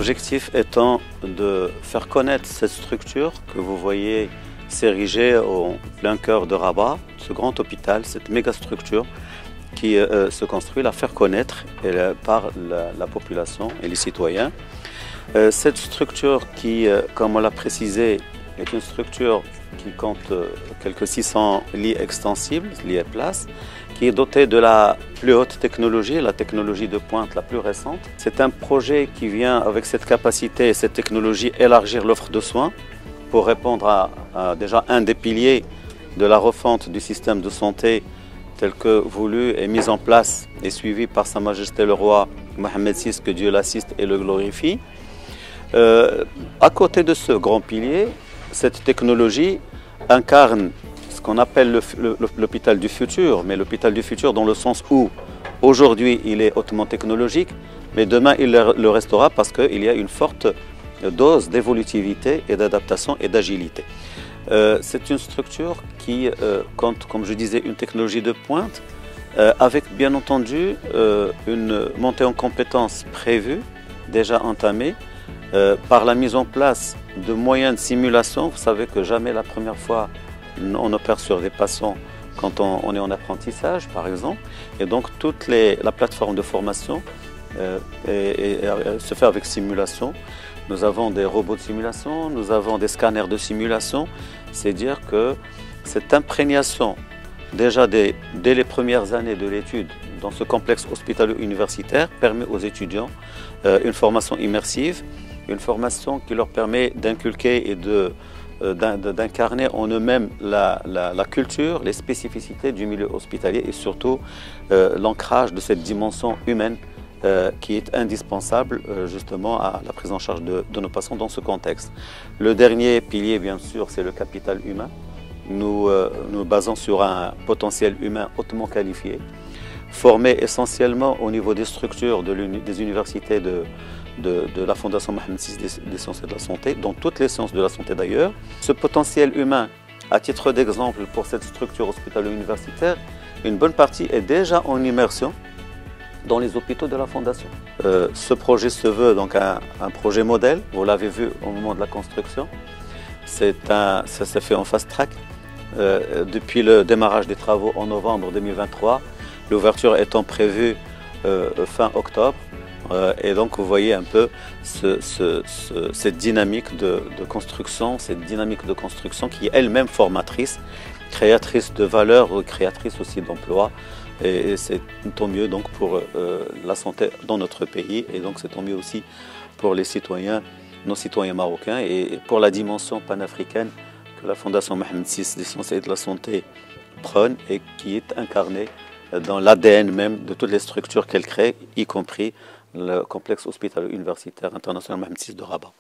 L'objectif étant de faire connaître cette structure que vous voyez s'ériger au plein cœur de Rabat, ce grand hôpital, cette méga structure qui se construit, la faire connaître par la population et les citoyens. Cette structure qui, comme on l'a précisé, est une structure qui compte quelques 600 lits extensibles, lits et places, qui est dotée de la plus haute technologie, la technologie de pointe la plus récente. C'est un projet qui vient avec cette capacité et cette technologie élargir l'offre de soins pour répondre à déjà un des piliers de la refonte du système de santé tel que voulu et mis en place et suivi par Sa Majesté le Roi Mohammed VI, que Dieu l'assiste et le glorifie. À côté de ce grand pilier, cette technologie incarne ce qu'on appelle l'hôpital du futur, mais l'hôpital du futur dans le sens où aujourd'hui il est hautement technologique, mais demain il le restera parce qu'il y a une forte dose d'évolutivité et d'adaptation et d'agilité. C'est une structure qui compte, comme je disais, une technologie de pointe, avec bien entendu une montée en compétences prévue, déjà entamée, par la mise en place de moyens de simulation. Vous savez que jamais la première fois on opère sur des patients quand on est en apprentissage, par exemple. Et donc toute la plateforme de formation se fait avec simulation. Nous avons des robots de simulation, nous avons des scanners de simulation. C'est dire que cette imprégnation, déjà dès les premières années de l'étude dans ce complexe hospitalo-universitaire, permet aux étudiants une formation immersive, une formation qui leur permet d'inculquer et d'incarner en eux-mêmes la culture, les spécificités du milieu hospitalier et surtout l'ancrage de cette dimension humaine qui est indispensable justement à la prise en charge de nos patients dans ce contexte. Le dernier pilier, bien sûr, c'est le capital humain. Nous nous basons sur un potentiel humain hautement qualifié, formé essentiellement au niveau des structures des universités de la Fondation Mohammed VI des sciences et de la santé, dans toutes les sciences de la santé d'ailleurs. Ce potentiel humain, à titre d'exemple pour cette structure hospitalo-universitaire, une bonne partie est déjà en immersion dans les hôpitaux de la Fondation. Ce projet se veut donc un projet modèle, vous l'avez vu au moment de la construction. Ça s'est fait en fast track. Depuis le démarrage des travaux en novembre 2023, l'ouverture étant prévue fin octobre. Et donc vous voyez un peu cette dynamique de construction, qui est elle-même formatrice, créatrice de valeur, créatrice aussi d'emplois. Et c'est tant mieux donc pour la santé dans notre pays, et donc c'est tant mieux aussi pour les citoyens, nos citoyens marocains, et pour la dimension panafricaine que la Fondation Mohammed VI des sciences et de la santé prône et qui est incarnée dans l'ADN même de toutes les structures qu'elle crée, y compris le complexe hospitalo-universitaire international Mohammed VI de Rabat.